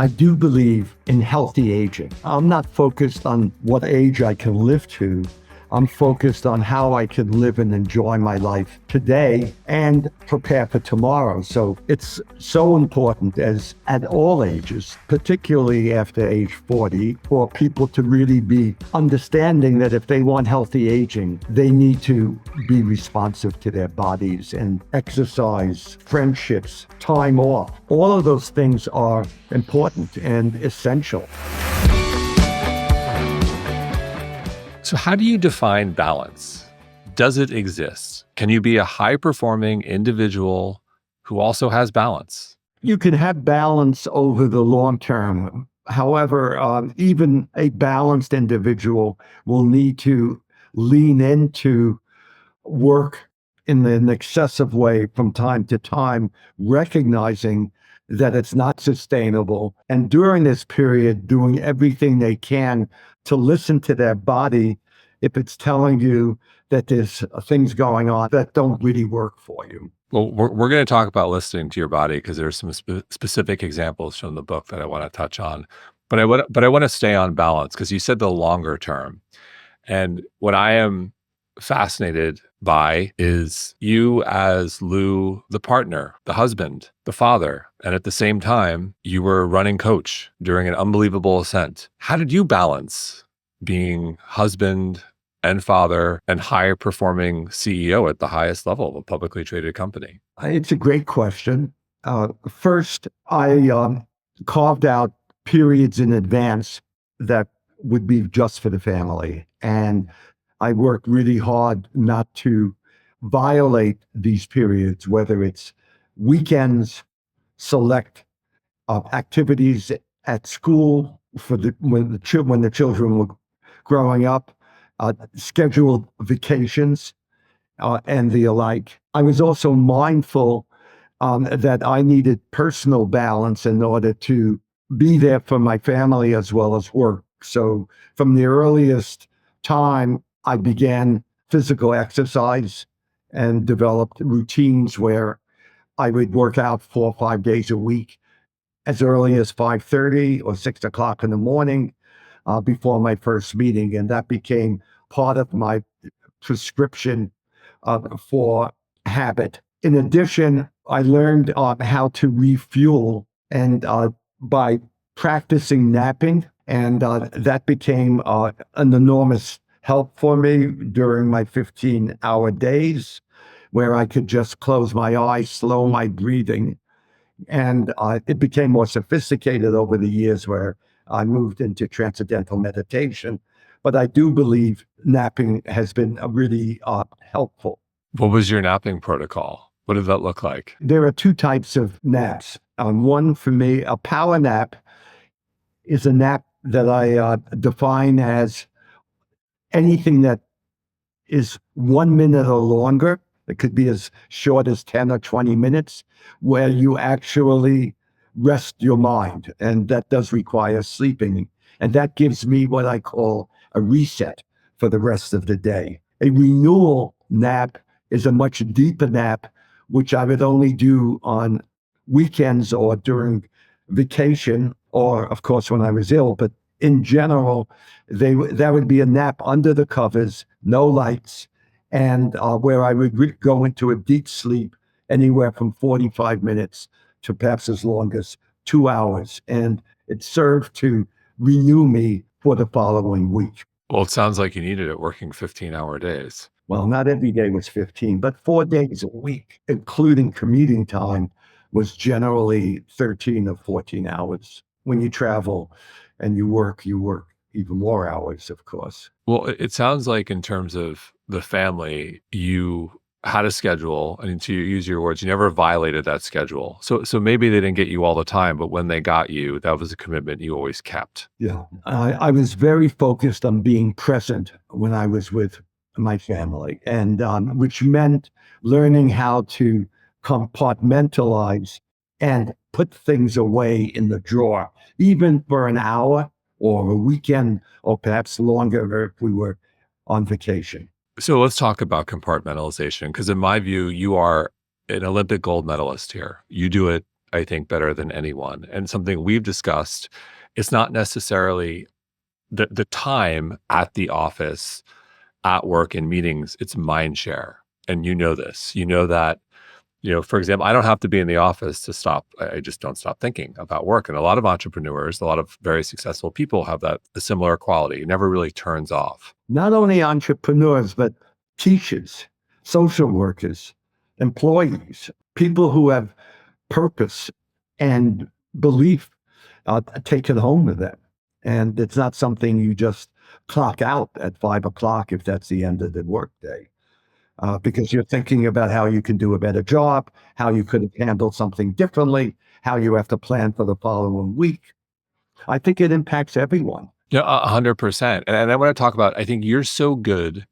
I do believe in healthy aging. I'm not focused on what age I can live to. I'm focused on how I can live and enjoy my life today and prepare for tomorrow. So it's so important as at all ages, particularly after age 40, for people to really be understanding that if they want healthy aging, they need to be responsive to their bodies and exercise, friendships, time off. All of those things are important and essential. So how do you define balance? Does it exist? Can you be a high-performing individual who also has balance? You can have balance over the long term. However, even a balanced individual will need to lean into work in an excessive way from time to time, recognizing that it's not sustainable. And during this period, doing everything they can to listen to their body if it's telling you that there's things going on that don't really work for you. Well, we're going to talk about listening to your body because there's some specific examples from the book that I want to touch on. But I want to stay on balance because you said the longer term. And what I am fascinated by is you as Lew, the partner, the husband, the father, and at the same time, you were running coach during an unbelievable ascent. How did you balance being husband and father and higher performing CEO at the highest level of a publicly traded company? It's a great question. First, I carved out periods in advance that would be just for the family. And I worked really hard not to violate these periods, whether it's weekends, select activities at school for when the children were growing up, scheduled vacations, and the alike. I was also mindful that I needed personal balance in order to be there for my family as well as work. So from the earliest time, I began physical exercise and developed routines where I would work out 4 or 5 days a week as early as 5:30 or 6 o'clock in the morning before my first meeting. And that became part of my prescription for habit. In addition, I learned how to refuel and by practicing napping, and that became an enormous help for me during my 15-hour days, where I could just close my eyes, slow my breathing. And it became more sophisticated over the years where I moved into transcendental meditation. But I do believe napping has been really helpful. What was your napping protocol? What did that look like? There are 2 types of naps. One for me, a power nap is a nap that I define as anything that is 1 minute or longer. It could be as short as 10 or 20 minutes, where you actually rest your mind. And that does require sleeping. And that gives me what I call a reset for the rest of the day. A renewal nap is a much deeper nap, which I would only do on weekends or during vacation, or of course when I was ill. But in general, that would be a nap under the covers, no lights, and where I would go into a deep sleep anywhere from 45 minutes to perhaps as long as 2 hours. And it served to renew me for the following week. Well, it sounds like you needed it working 15-hour days. Well, not every day was 15, but 4 days a week, including commuting time, was generally 13 or 14 hours. When you travel and you work even more hours, of course. Well, it sounds like in terms of the family, you had a schedule, and to use your words, you never violated that schedule. So maybe they didn't get you all the time, but when they got you, that was a commitment you always kept. Yeah, I was very focused on being present when I was with my family, and which meant learning how to compartmentalize and put things away in the drawer, even for an hour or a weekend, or perhaps longer if we were on vacation. So let's talk about compartmentalization, because in my view, you are an Olympic gold medalist here. You do it I think, better than anyone. And something we've discussed, it's not necessarily the time at the office, at work, in meetings, it's mind share. And you know this. You know that, for example, I don't have to be in the office to stop. I just don't stop thinking about work. And a lot of entrepreneurs, a lot of very successful people have that a similar quality. It never really turns off. Not only entrepreneurs, but teachers, social workers, employees, people who have purpose and belief take it home with them. And it's not something you just clock out at 5 o'clock if that's the end of the workday, because you're thinking about how you can do a better job, how you could have handled something differently, how you have to plan for the following week. I think it impacts everyone. Yeah, 100%. And I want to talk about, I think you're so good,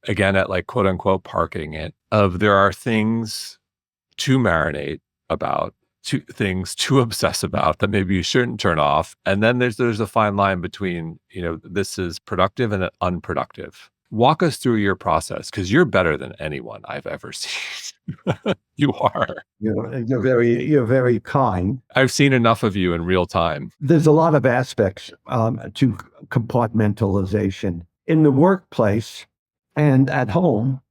again, at like quote unquote parking it, of there are things to marinate about, to things to obsess about that maybe you shouldn't turn off. And then there's a fine line between, this is productive and unproductive. Walk us through your process, because you're better than anyone I've ever seen. You are. You're very kind. I've seen enough of you in real time. There's a lot of aspects to compartmentalization in the workplace and at home.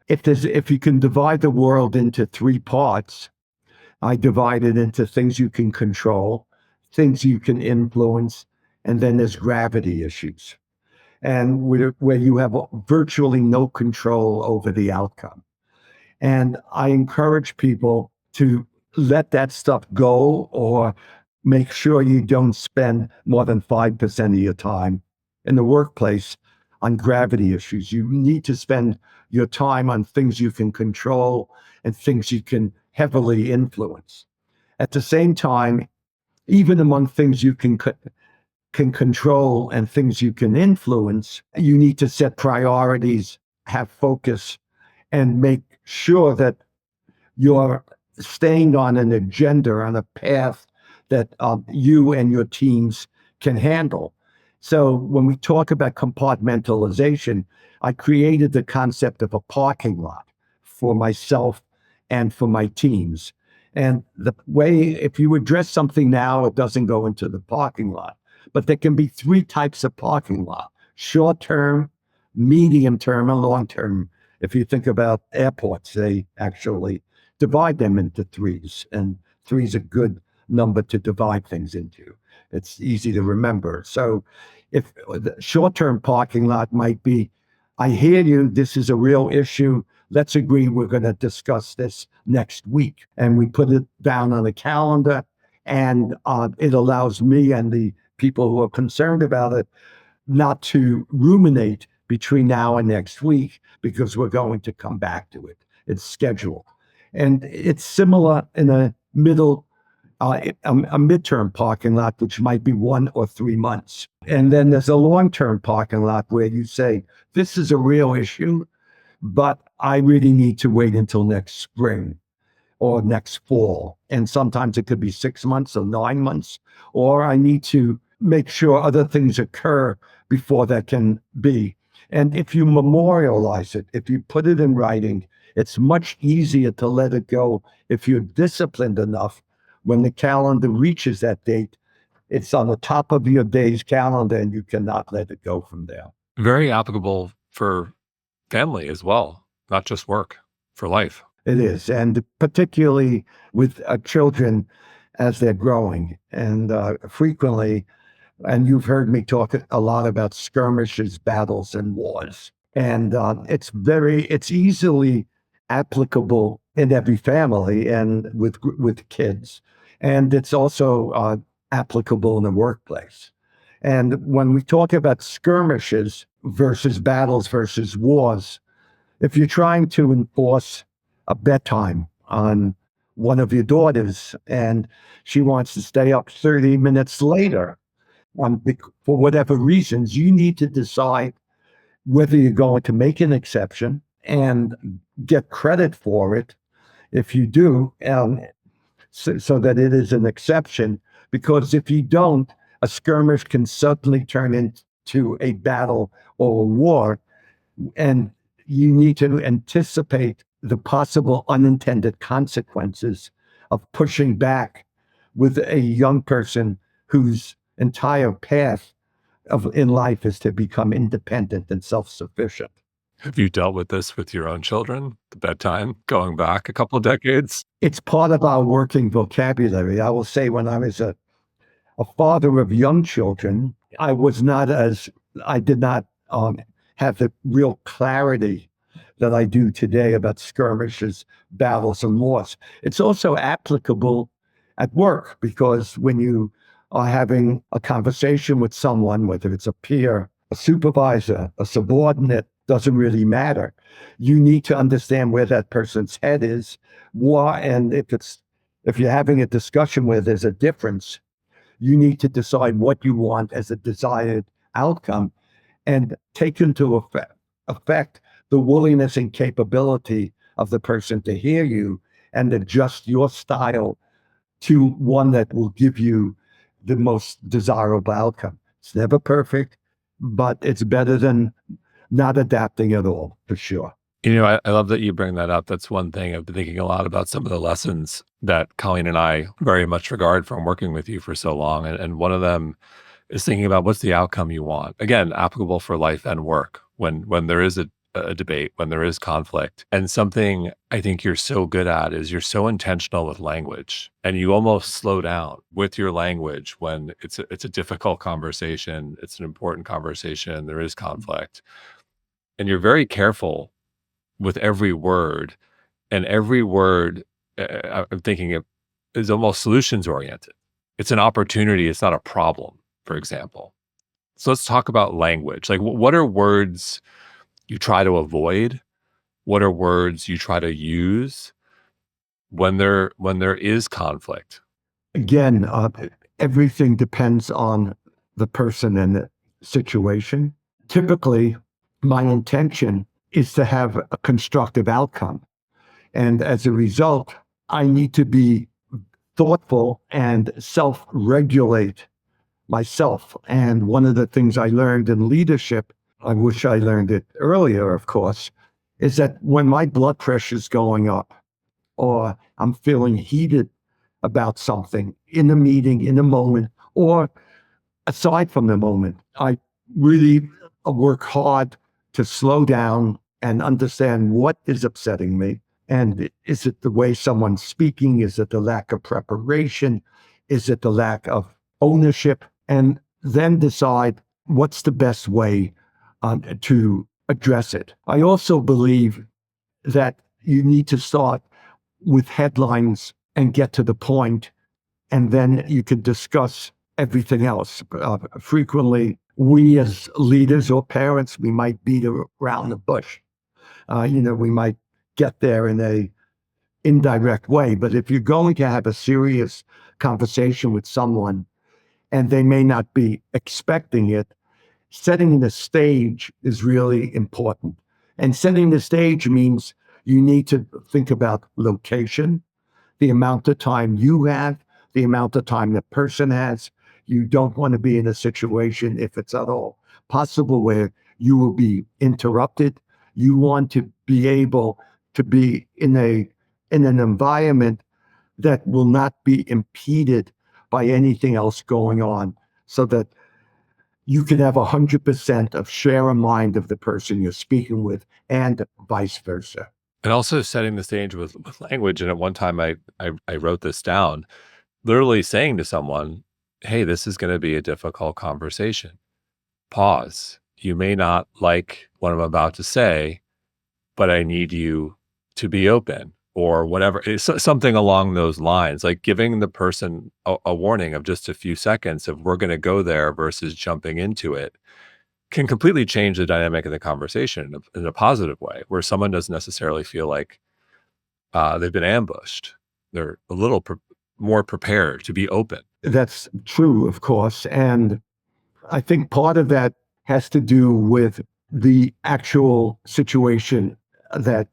If you can divide the world into three parts, I divide it into things you can control, things you can influence, and then there's gravity issues, and where you have virtually no control over the outcome. And I encourage people to let that stuff go, or make sure you don't spend more than 5% of your time in the workplace on gravity issues. You need to spend your time on things you can control and things you can heavily influence. At the same time, even among things you can control and things you can influence, you need to set priorities, have focus, and make sure that you're staying on an agenda, on a path that you and your teams can handle. So when we talk about compartmentalization, I created the concept of a parking lot for myself and for my teams. And the way, if you address something now, it doesn't go into the parking lot. But there can be three types of parking lot: short term, medium term, and long term. If you think about airports, they actually divide them into threes, and three is a good number to divide things into. It's easy to remember. So if the short-term parking lot might be, I hear you, this is a real issue. Let's agree we're going to discuss this next week. And we put it down on the calendar, and it allows me and the people who are concerned about it not to ruminate between now and next week, because we're going to come back to it. It's scheduled. And it's similar in a midterm parking lot, which might be 1 or 3 months. And then there's a long-term parking lot where you say, this is a real issue, but I really need to wait until next spring or next fall. And sometimes it could be 6 months or 9 months, or I need to make sure other things occur before that can be. And if you memorialize it, if you put it in writing, it's much easier to let it go if you're disciplined enough. When the calendar reaches that date, it's on the top of your day's calendar, and you cannot let it go from there. Very applicable for family as well, not just work, for life. It is, and particularly with children as they're growing. And frequently, and you've heard me talk a lot about skirmishes, battles, and wars. And it's easily applicable in every family and with kids. And it's also applicable in the workplace. And when we talk about skirmishes versus battles versus wars, if you're trying to enforce a bedtime on one of your daughters and she wants to stay up 30 minutes later, for whatever reasons, you need to decide whether you're going to make an exception and get credit for it if you do, so that it is an exception. Because if you don't, a skirmish can suddenly turn into a battle or a war, and you need to anticipate the possible unintended consequences of pushing back with a young person whose entire path in life is to become independent and self-sufficient. Have you dealt with this with your own children? The bedtime going back a couple of decades? It's part of our working vocabulary. I will say when I was a father of young children, I did not have the real clarity that I do today about skirmishes, battles, and wars. It's also applicable at work because when you are having a conversation with someone, whether it's a peer, a supervisor, a subordinate, doesn't really matter. You need to understand where that person's head is, why, and if you're having a discussion where there's a difference, you need to decide what you want as a desired outcome and take into effect the willingness and capability of the person to hear you and adjust your style to one that will give you the most desirable outcome. It's never perfect, but it's better than not adapting at all, for sure. I love that you bring that up. That's one thing I've been thinking a lot about some of the lessons that Colleen and I very much regard from working with you for so long. And one of them is thinking about what's the outcome you want. Again, applicable for life and work when there is a debate, when there is conflict. And something I think you're so good at is you're so intentional with language and you almost slow down with your language when it's a difficult conversation, it's an important conversation, there is conflict. And you're very careful with every word, and every word I'm thinking of is almost solutions oriented. It's an opportunity, it's not a problem, for example. So let's talk about language. Like, what are words you try to avoid? What are words you try to use when there is conflict? Again, everything depends on the person and the situation. Typically, my intention is to have a constructive outcome. And as a result, I need to be thoughtful and self regulate myself. And one of the things I learned in leadership, I wish I learned it earlier, of course, is that when my blood pressure is going up or I'm feeling heated about something in a meeting, in a moment, or aside from the moment, I really work hard to slow down and understand what is upsetting me. And is it the way someone's speaking? Is it the lack of preparation? Is it the lack of ownership? And then decide what's the best way to address it. I also believe that you need to start with headlines and get to the point, and then you can discuss everything else. Frequently, we as leaders or parents, we might beat around the bush. We might get there in a indirect way. But if you're going to have a serious conversation with someone and they may not be expecting it, setting the stage is really important. And setting the stage means you need to think about location, the amount of time you have, the amount of time the person has. You don't want to be in a situation, if it's at all possible, where you will be interrupted. You want to be able to be in an environment that will not be impeded by anything else going on, so that you can have 100% of share of mind of the person you're speaking with, and vice versa. And also setting the stage with language. And at one time, I wrote this down, literally saying to someone, "Hey, this is going to be a difficult conversation. Pause. You may not like what I'm about to say, but I need you to be open," or whatever. It's something along those lines, like giving the person a warning of just a few seconds of we're going to go there versus jumping into it can completely change the dynamic of the conversation in a positive way, where someone doesn't necessarily feel like they've been ambushed. They're a little more prepared to be open. That's true, of course. And I think part of that has to do with the actual situation that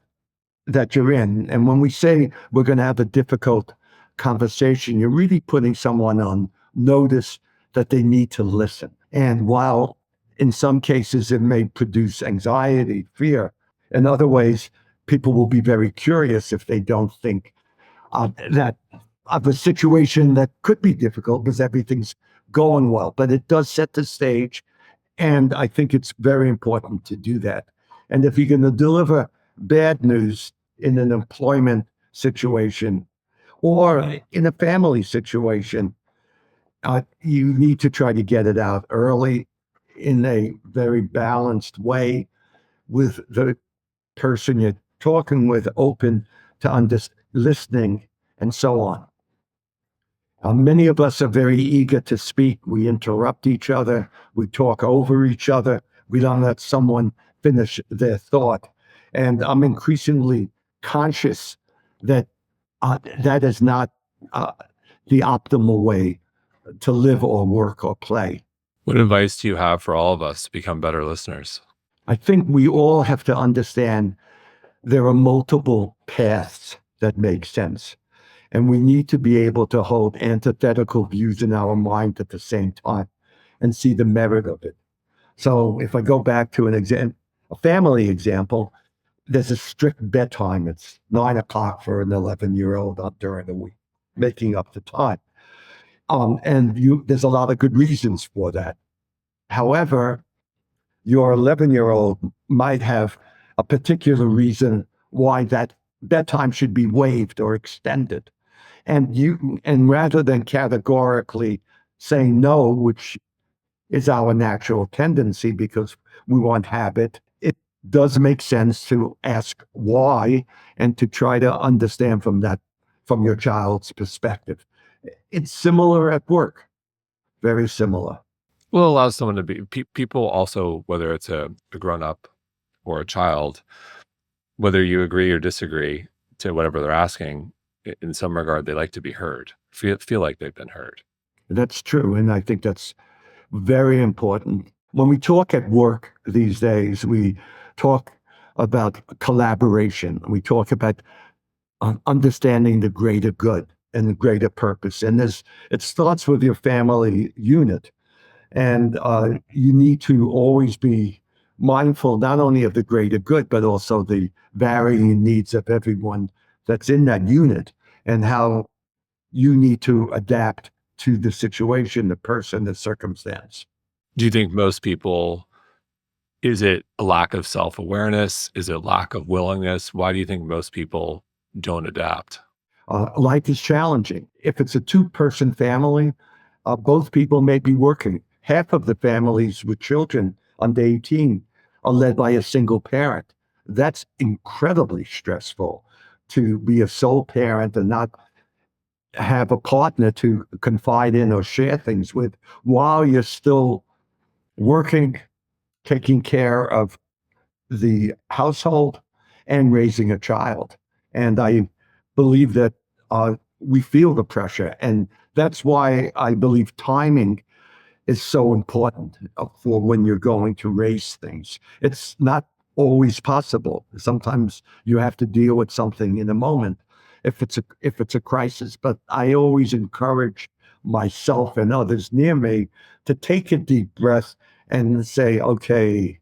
you're in. And when we say we're going to have a difficult conversation, you're really putting someone on notice that they need to listen. And while in some cases it may produce anxiety, fear, in other ways, people will be very curious if they don't think that of a situation that could be difficult because everything's going well, but it does set the stage. And I think it's very important to do that. And if you're going to deliver bad news in an employment situation or in a family situation, you need to try to get it out early in a very balanced way with the person you're talking with, open to listening and so on. Many of us are very eager to speak. We interrupt each other. We talk over each other. We don't let someone finish their thought. And I'm increasingly conscious that that is not uh, the optimal way to live or work or play. What advice do you have for all of us to become better listeners? I think we all have to understand there are multiple paths that make sense. And we need to be able to hold antithetical views in our mind at the same time and see the merit of it. So if I go back to a family example, there's a strict bedtime. It's 9 o'clock for an 11-year-old up during the week, making up the time. There's a lot of good reasons for that. However, your 11-year-old might have a particular reason why that bedtime should be waived or extended. And rather than categorically saying no, which is our natural tendency because we want habit, it does make sense to ask why and to try to understand from your child's perspective. It's similar at work, very similar. Well, it allows someone to be people also, whether it's a grown up or a child, whether you agree or disagree to whatever they're asking, in some regard, they like to be heard, feel like they've been heard. That's true. And I think that's very important. When we talk at work these days, we talk about collaboration. We talk about understanding the greater good and the greater purpose. And it starts with your family unit. And you need to always be mindful not only of the greater good, but also the varying needs of everyone that's in that unit and how you need to adapt to the situation, the person, the circumstance. Do you think most people, is it a lack of self-awareness? Is it lack of willingness? Why do you think most people don't adapt? Life is challenging. If it's a two-person family, both people may be working. Half of the families with children under 18 are led by a single parent. That's incredibly stressful to be a sole parent and not have a partner to confide in or share things with while you're still working, taking care of the household and raising a child. And I believe that we feel the pressure. And that's why I believe timing is so important for when you're going to raise things. It's not always possible. Sometimes you have to deal with something in a moment if it's a crisis. But I always encourage myself and others near me to take a deep breath and say, okay,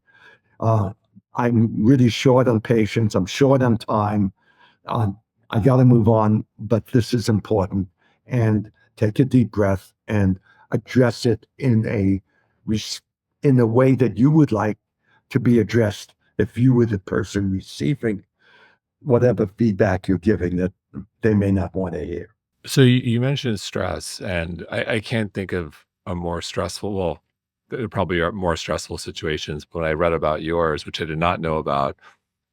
I'm really short on patience. I'm short on time. I got to move on, but this is important. And take a deep breath and address it in a way that you would like to be addressed if you were the person receiving whatever feedback you're giving that they may not want to hear. So you mentioned stress, and I can't think of a more stressful, well, there probably are more stressful situations, but when I read about yours, which I did not know about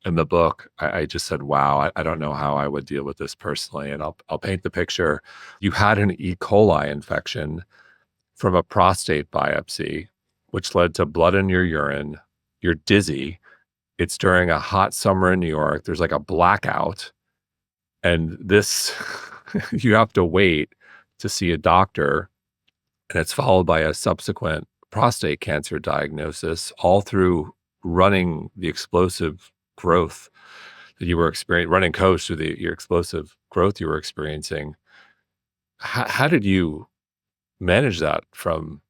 in the book, I just said, wow, I don't know how I would deal with this personally. And I'll paint the picture. You had an E. coli infection from a prostate biopsy, which led to blood in your urine. You're dizzy. It's during a hot summer in New York. There's like a blackout. And this, you have to wait to see a doctor. And it's followed by a subsequent prostate cancer diagnosis, all through running the explosive growth that you were experiencing, running coach through your explosive growth you were experiencing. How did you manage that from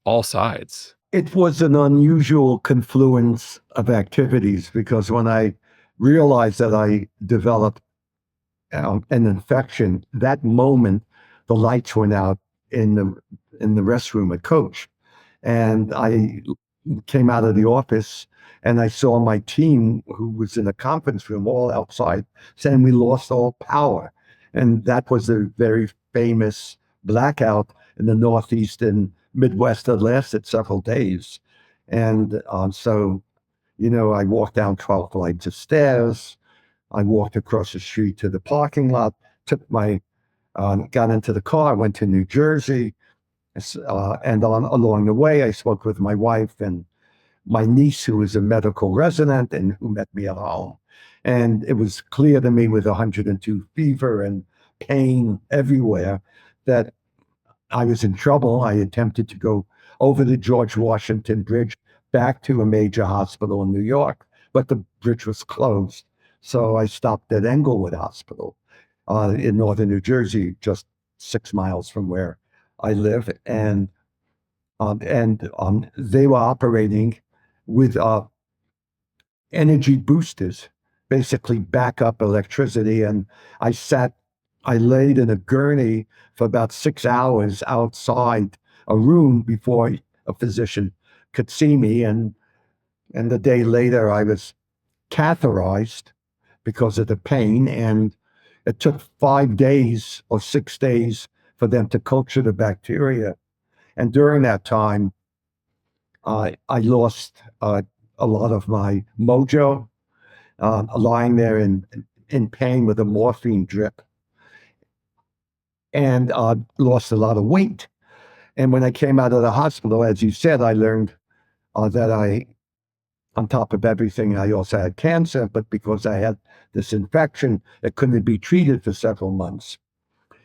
all sides? It was an unusual confluence of activities because when I realized that I developed an infection, that moment, the lights went out in the restroom at Coach, and I came out of the office and I saw my team who was in a conference room all outside saying we lost all power. And that was a very famous blackout in the Northeast and Midwest that lasted several days. And I walked down 12 flights of stairs. I walked across the street to the parking lot, got into the car, went to New Jersey. And along the way, I spoke with my wife and my niece, who was a medical resident and who met me at home. And it was clear to me with 102 fever and pain everywhere that I was in trouble. I attempted to go over the George Washington Bridge back to a major hospital in New York, but the bridge was closed. So I stopped at Englewood Hospital in northern New Jersey, just 6 miles from where I live. And they were operating with energy boosters, basically backup electricity. And I laid in a gurney for about 6 hours outside a room before a physician could see me. And the day later, I was catheterized because of the pain. And it took 5 days or 6 days for them to culture the bacteria. And during that time, I lost a lot of my mojo, lying there in pain with a morphine drip, and lost a lot of weight. And when I came out of the hospital, as you said, I learned that on top of everything, I also had cancer, but because I had this infection, it couldn't be treated for several months.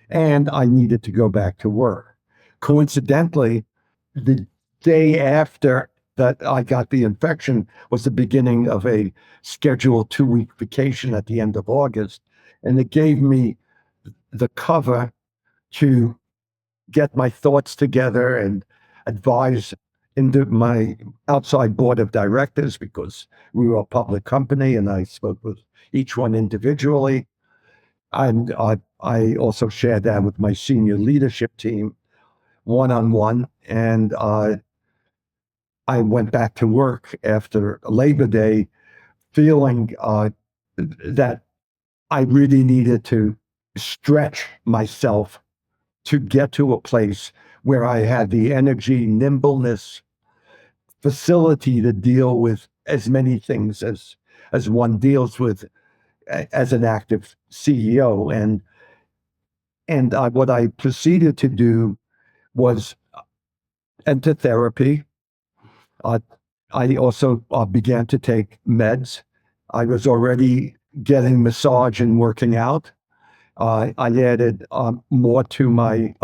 And I needed to go back to work. Coincidentally, the day after that I got the infection was the beginning of a scheduled 2-week vacation at the end of August. And it gave me the cover to get my thoughts together and advise into my outside board of directors, because we were a public company and I spoke with each one individually. And I also shared that with my senior leadership team one-on-one. And I went back to work after Labor Day feeling that I really needed to stretch myself to get to a place where I had the energy, nimbleness, facility to deal with as many things as one deals with as an active CEO. And what I proceeded to do was enter therapy. Uh, I also began to take meds. I was already getting massage and working out. I added more to my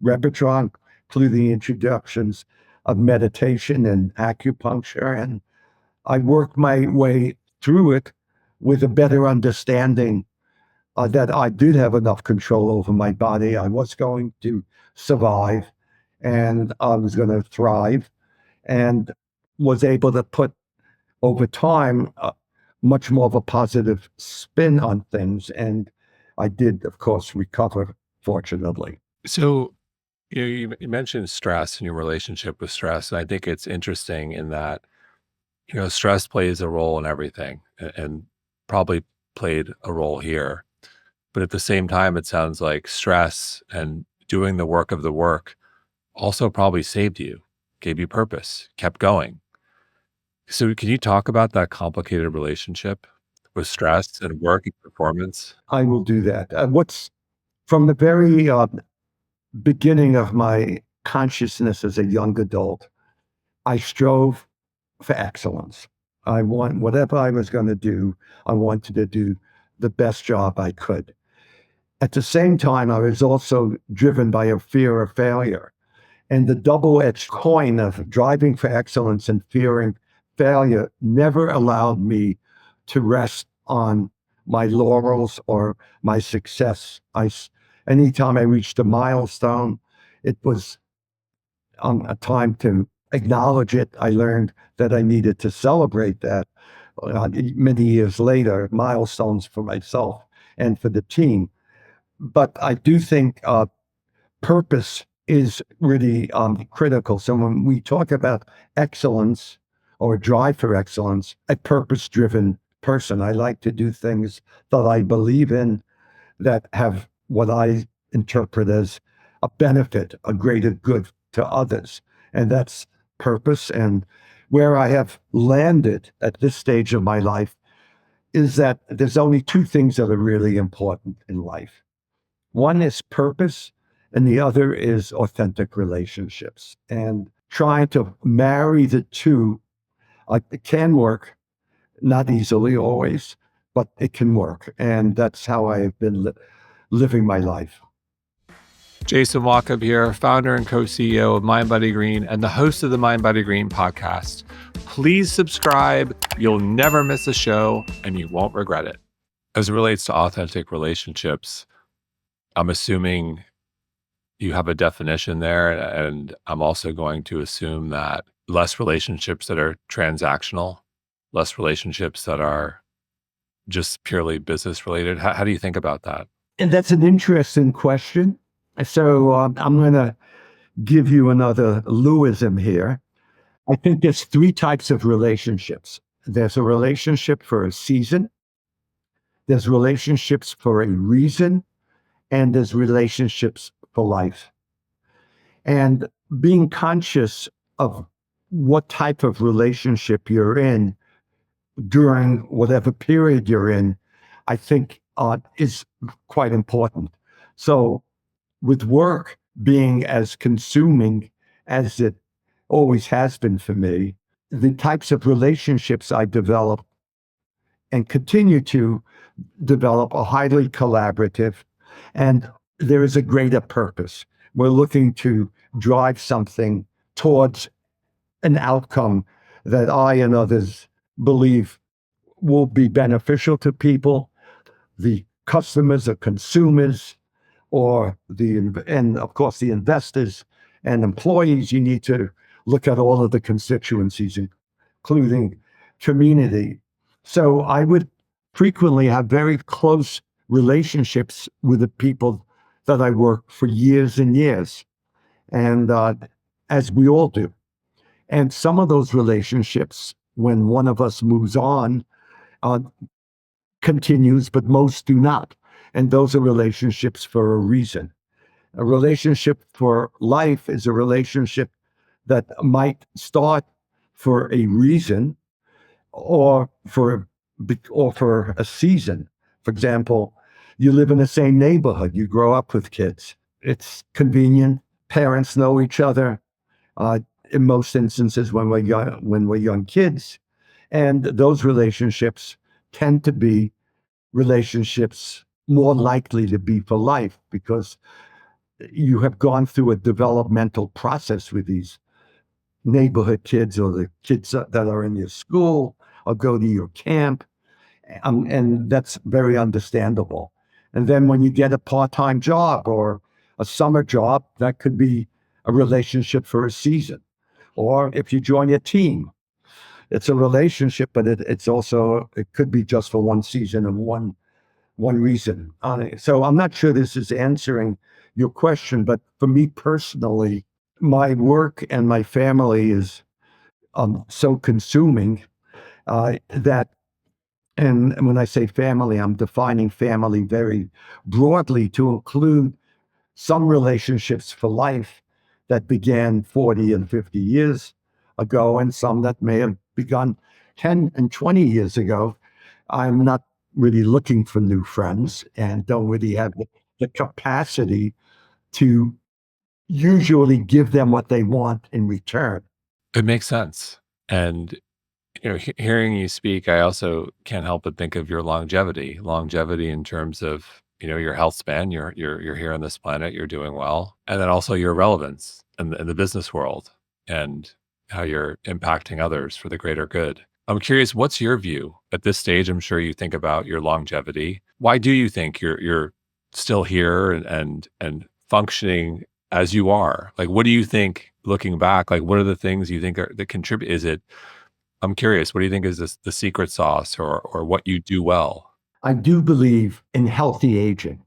repertoire through the introductions of meditation and acupuncture. And I worked my way through it with a better understanding that I did have enough control over my body. I was going to survive and I was going to thrive, and was able to put over time much more of a positive spin on things. And I did, of course, recover, fortunately. So, you mentioned stress and your relationship with stress, and I think it's interesting in that, stress plays a role in everything and probably played a role here. But at the same time, it sounds like stress and doing the work of the work also probably saved you, gave you purpose, kept going. So can you talk about that complicated relationship with stress and work and performance? I will do that. What's from the very beginning of my consciousness as a young adult, I strove for excellence. I want whatever I was going to do, I wanted to do the best job I could. At the same time, I was also driven by a fear of failure. And the double-edged coin of driving for excellence and fearing failure never allowed me to rest on my laurels or my success. Anytime I reached a milestone, it was a time to acknowledge it. I learned that I needed to celebrate that many years later, milestones for myself. and for the team. But I do think purpose is really critical. So when we talk about excellence or drive for excellence, a purpose driven person, I like to do things that I believe in that have what I interpret as a benefit, a greater good to others. And that's purpose. And where I have landed at this stage of my life is that there's only two things that are really important in life. One is purpose, and the other is authentic relationships. And trying to marry the two, it can work, not easily always, but it can work. And that's how I've been living my life. Jason Walkup here, founder and co-CEO of mindbodygreen and the host of the mindbodygreen podcast. Please subscribe. You'll never miss a show and you won't regret it. As it relates to authentic relationships, I'm assuming you have a definition there, and I'm also going to assume that less relationships that are transactional, less relationships that are just purely business related. How do you think about that? And that's an interesting question. So I'm going to give you another Lewism here. I think there's three types of relationships. There's a relationship for a season, there's relationships for a reason, and there's relationships for life. And being conscious of what type of relationship you're in during whatever period you're in, I think is quite important. So, with work being as consuming as it always has been for me, the types of relationships I develop and continue to develop are highly collaborative, and there is a greater purpose. We're looking to drive something towards an outcome that I and others believe will be beneficial to people, the customers or consumers, or and of course the investors and employees. You need to look at all of the constituencies, including community. So I would frequently have very close relationships with the people that I work for years and years, and as we all do. And some of those relationships, when one of us moves on, uh, continues, but most do not. And those are relationships for a reason. A relationship for life is a relationship that might start for a reason or for a season. For example, you live in the same neighborhood, you grow up with kids. It's convenient. Parents know each other. Uh, in most instances, when we're young kids, and those relationships tend to be relationships more likely to be for life because you have gone through a developmental process with these neighborhood kids or the kids that are in your school or go to your camp. And that's very understandable. And then when you get a part-time job or a summer job, that could be a relationship for a season. Or if you join a team, it's a relationship, but it could be just for one season and one reason. So I'm not sure this is answering your question, but for me personally, my work and my family is so consuming that, and when I say family, I'm defining family very broadly to include some relationships for life that began 40 and 50 years ago, and some that may have begun 10 and 20 years ago. I'm not really looking for new friends and don't really have the capacity to usually give them what they want in return. It makes sense. And hearing you speak, I also can't help but think of your longevity in terms of, your health span. You're here on this planet, you're doing well. And then also your relevance in the business world and how you're impacting others for the greater good. I'm curious, what's your view at this stage? I'm sure you think about your longevity. Why do you think you're still here and functioning as you are? Like, what do you think looking back? Like, what are the things you think that contribute? I'm curious, what do you think is the secret sauce or what you do well? I do believe in healthy aging.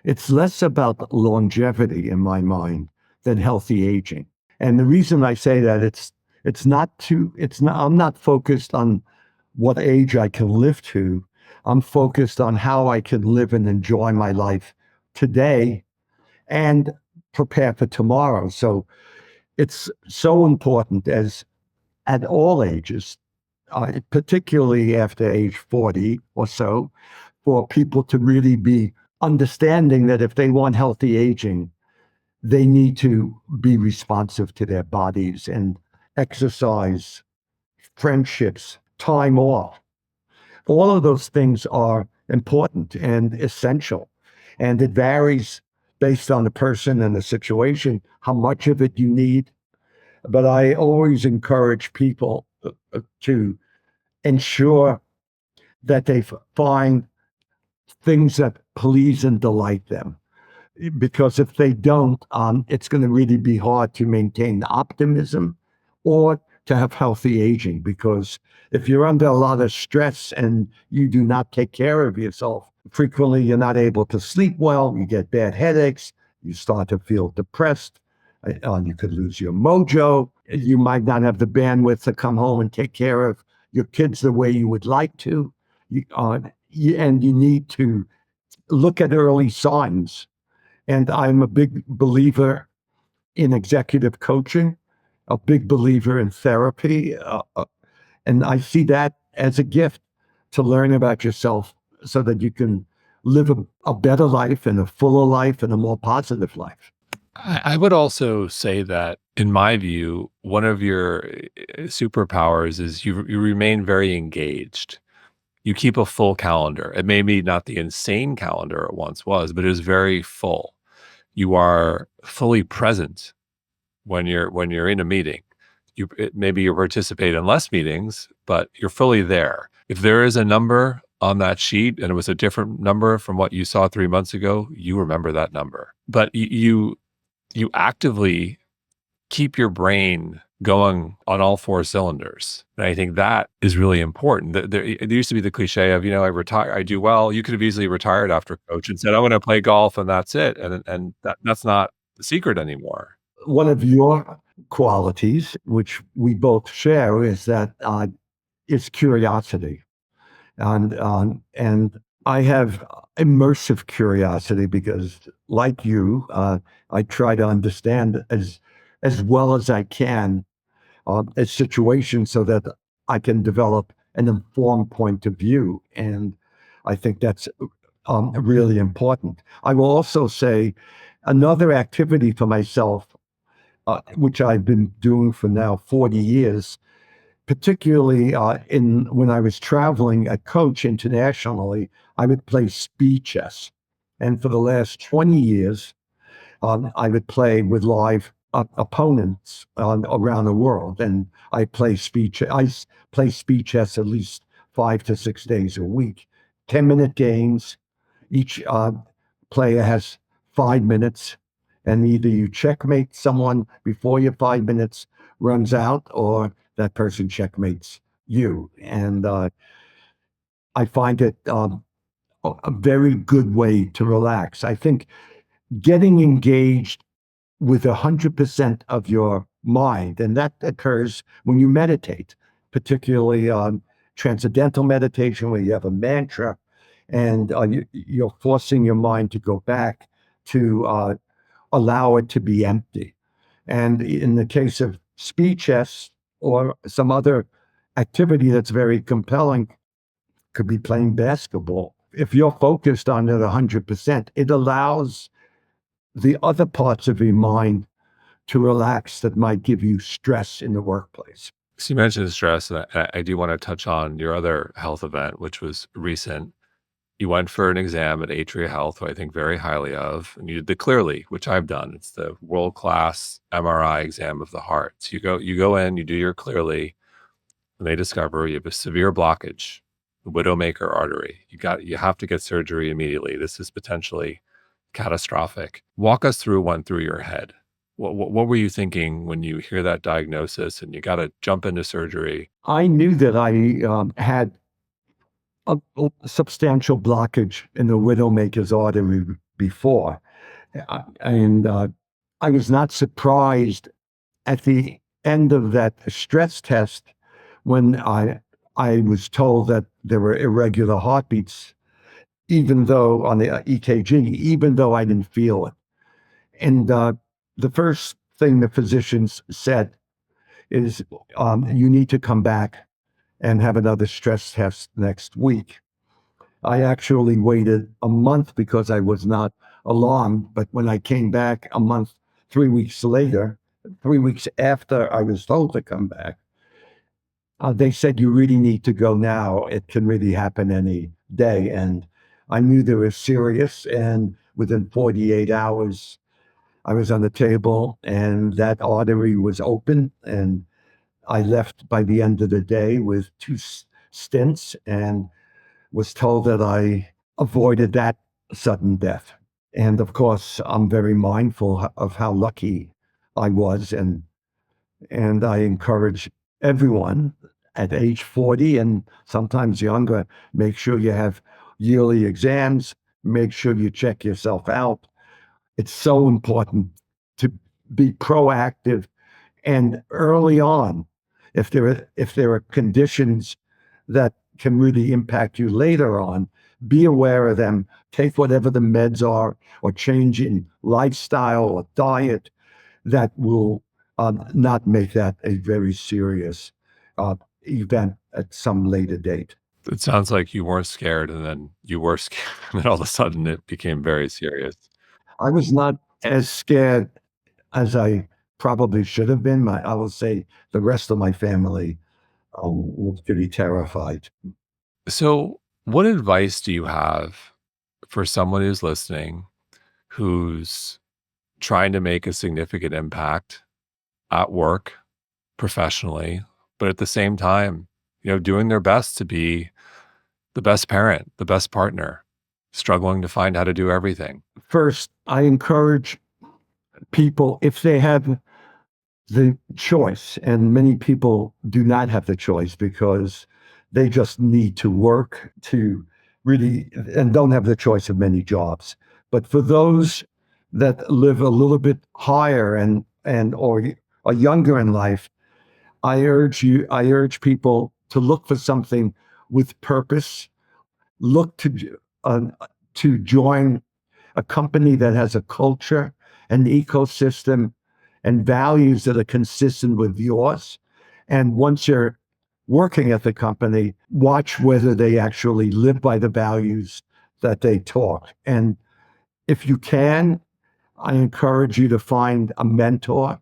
It's less about longevity in my mind than healthy aging. And the reason I say that it's not I'm not focused on what age I can live to. I'm focused on how I can live and enjoy my life today and prepare for tomorrow. So it's so important as at all ages, particularly after age 40 or so, for people to really be understanding that if they want healthy aging, they need to be responsive to their bodies and exercise, friendships, time off. All of those things are important and essential. And it varies based on the person and the situation, how much of it you need. But I always encourage people to ensure that they find things that please and delight them. Because if they don't, it's going to really be hard to maintain optimism or to have healthy aging. Because if you're under a lot of stress and you do not take care of yourself, frequently you're not able to sleep well, you get bad headaches, you start to feel depressed, you could lose your mojo, you might not have the bandwidth to come home and take care of your kids the way you would like to. And you need to look at early signs, and I'm a big believer in executive coaching, a big believer in therapy. And I see that as a gift to learn about yourself so that you can live a better life and a fuller life and a more positive life. I would also say that, in my view, one of your superpowers is you remain very engaged. You keep a full calendar. It may be not the insane calendar it once was, but it is very full. You are fully present when you're in a meeting. Maybe you participate in less meetings, but you're fully there. If there is a number on that sheet and it was a different number from what you saw 3 months ago, you remember that number. But you actively keep your brain going on all four cylinders. And I think that is really important. There used to be the cliche of, I retire, I do well. You could have easily retired after coach and said, I'm going to play golf and that's it. And that's not the secret anymore. One of your qualities, which we both share, is that is curiosity. And I have immersive curiosity because, like you, I try to understand as well as I can a situation so that I can develop an informed point of view, and I think that's really important. I will also say another activity for myself, which I've been doing for now 40 years, particularly in when I was traveling at coach internationally, I would play speed chess. And for the last 20 years, I would play with live opponents around the world. And I play play speed chess at least 5 to 6 days a week. 10-minute games. Each player has 5 minutes, and either you checkmate someone before your 5 minutes runs out, or that person checkmates you. And I find it a very good way to relax. I think getting engaged with 100% of your mind, and that occurs when you meditate, particularly transcendental meditation, where you have a mantra and you're forcing your mind to go back to allow it to be empty. And in the case of speed chess or some other activity that's very compelling, could be playing basketball. If you're focused on it 100%, it allows the other parts of your mind to relax that might give you stress in the workplace. So you mentioned stress, and I do want to touch on your other health event, which was recent. You went for an exam at Atria Health, who I think very highly of, and you did the Clearly, which I've done. It's the world-class MRI exam of the heart. So you go in, you do your Clearly, and they discover you have a severe blockage, the widowmaker artery. You have to get surgery immediately. This is potentially catastrophic. Walk us through one through your head. What were you thinking when you hear that diagnosis and you got to jump into surgery? I knew that I had a substantial blockage in the widowmaker's artery before. And I was not surprised at the end of that stress test when I was told that there were irregular heartbeats, even though on the EKG, even though I didn't feel it. And the first thing the physicians said is, you need to come back and have another stress test next week. I actually waited a month because I was not alarmed. But when I came back a month, 3 weeks later, 3 weeks after I was told to come back, they said, you really need to go now. It can really happen any day. And I knew they were serious. And within 48 hours, I was on the table and that artery was open. And I left by the end of the day with two stents and was told that I avoided that sudden death. And of course, I'm very mindful of how lucky I was. And I encourage everyone at age 40 and sometimes younger, make sure you have yearly exams, make sure you check yourself out. It's so important to be proactive and early on. If there are conditions that can really impact you later on, be aware of them. Take whatever the meds are, or change in lifestyle or diet that will not make that a very serious uh, event at some later date. It sounds like you weren't scared, and then you were scared, and then all of a sudden it became very serious. I was not as scared as I probably should have been. I will say the rest of my family was pretty terrified. So, what advice do you have for someone who's listening, who's trying to make a significant impact at work, professionally, but at the same time, doing their best to be the best parent, the best partner, struggling to find how to do everything? First, I encourage people, if they have the choice, and many people do not have the choice because they just need to work to really, and don't have the choice of many jobs. But for those that live a little bit higher and or are younger in life, I urge people to look for something with purpose. Look uh, to join a company that has a culture, an ecosystem, and values that are consistent with yours. And once you're working at the company, watch whether they actually live by the values that they taught. And if you can, I encourage you to find a mentor.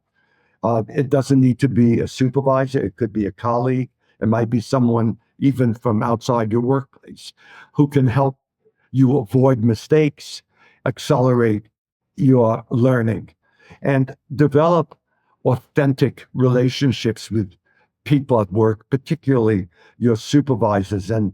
It doesn't need to be a supervisor, it could be a colleague, it might be someone even from outside your workplace who can help you avoid mistakes, accelerate your learning, and develop authentic relationships with people at work, particularly your supervisors. And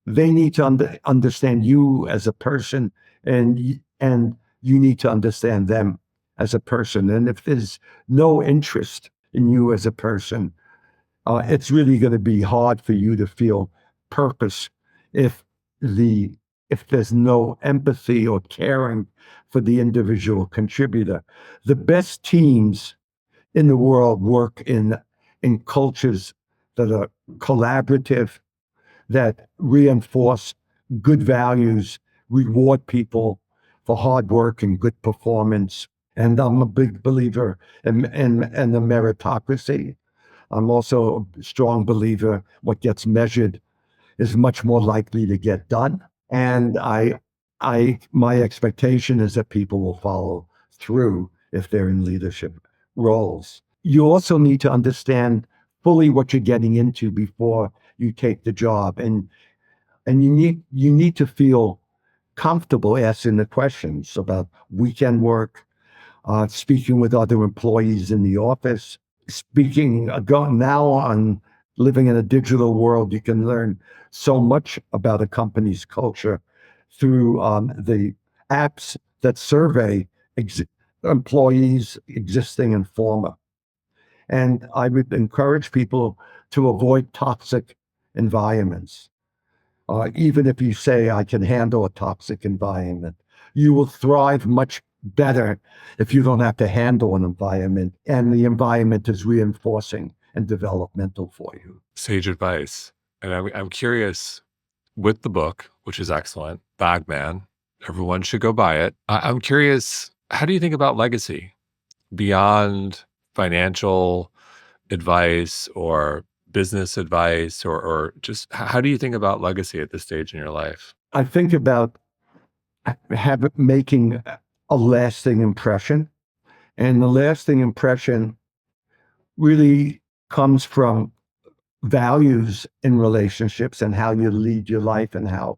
they need to understand you as a person, and you need to understand them as a person. And if there's no interest in you as a person, it's really going to be hard for you to feel purpose if the if there's no empathy or caring for the individual contributor. The best teams in the world work in cultures that are collaborative, that reinforce good values, reward people for hard work and good performance. And I'm a big believer in the meritocracy. I'm also a strong believer what gets measured is much more likely to get done. And my expectation is that people will follow through if they're in leadership roles. You also need to understand fully what you're getting into before you take the job. And you need to feel comfortable asking the questions about weekend work, speaking with other employees in the office, going now on living in a digital world. You can learn so much about a company's culture through the apps that survey employees, existing and former. And I would encourage people to avoid toxic environments. Even if you say, I can handle a toxic environment, you will thrive much better if you don't have to handle an environment and the environment is reinforcing and developmental for you. Sage advice. And I'm curious with the book, which is excellent, Bagman, everyone should go buy it. I'm curious, how do you think about legacy beyond financial advice or business advice, or just how do you think about legacy at this stage in your life? I think about making a lasting impression, and the lasting impression really comes from values in relationships and how you lead your life and how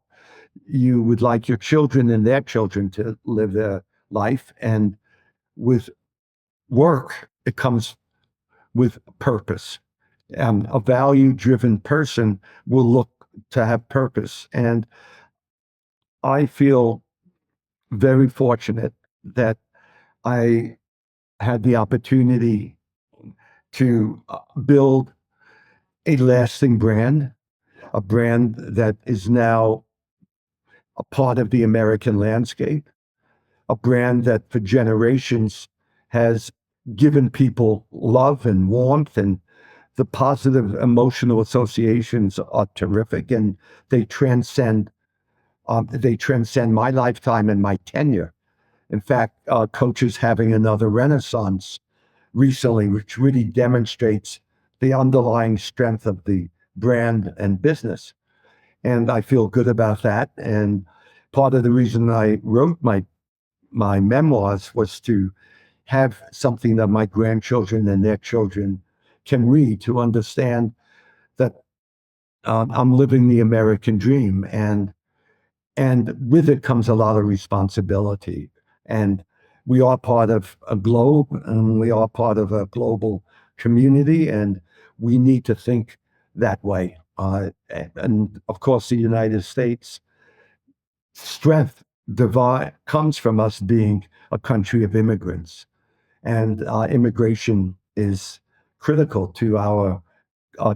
you would like your children and their children to live their life. And with work, it comes with purpose. A value driven person will look to have purpose. And I feel very fortunate that I had the opportunity to build a lasting brand, a brand that is now a part of the American landscape, a brand that for generations has given people love and warmth, and the positive emotional associations are terrific, and they transcend my lifetime and my tenure. In fact, Coach is having another renaissance recently, which really demonstrates the underlying strength of the brand and business. And I feel good about that. And part of the reason I wrote my memoirs was to have something that my grandchildren and their children can read to understand that I'm living the American dream, and with it comes a lot of responsibility. And we are part of a globe, and we are part of a global community, and we need to think that way. And of course, the United States strength comes from us being a country of immigrants, and immigration is critical to our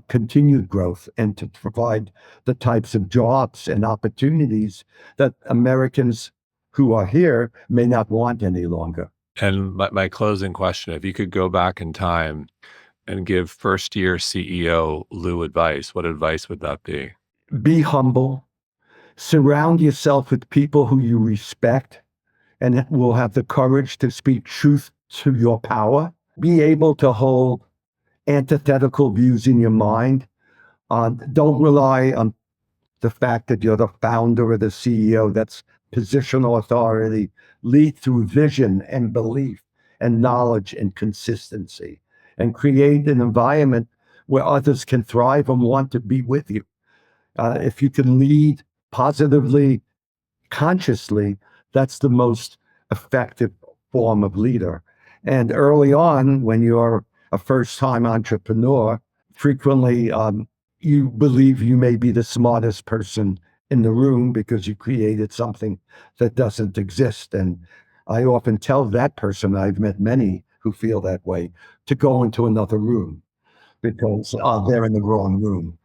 continued growth and to provide the types of jobs and opportunities that Americans who are here may not want any longer. And my closing question, if you could go back in time and give first year CEO Lew advice, what advice would that be? Be humble, surround yourself with people who you respect and will have the courage to speak truth to your power. Be able to hold antithetical views in your mind. Don't rely on the fact that you're the founder or the CEO. That's positional authority. Lead through vision and belief and knowledge and consistency, and create an environment where others can thrive and want to be with you. If you can lead positively, consciously, that's the most effective form of leader. And early on, when you're a first time entrepreneur, frequently you believe you may be the smartest person in the room because you created something that doesn't exist. And I often tell that person, I've met many who feel that way, to go into another room because they're in the wrong room.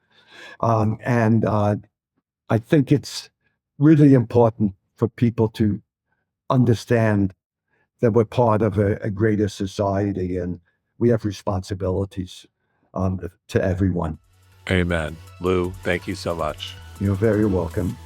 And I think it's really important for people to understand that we're part of a greater society and we have responsibilities to everyone. Amen. Lew, thank you so much. You're very welcome.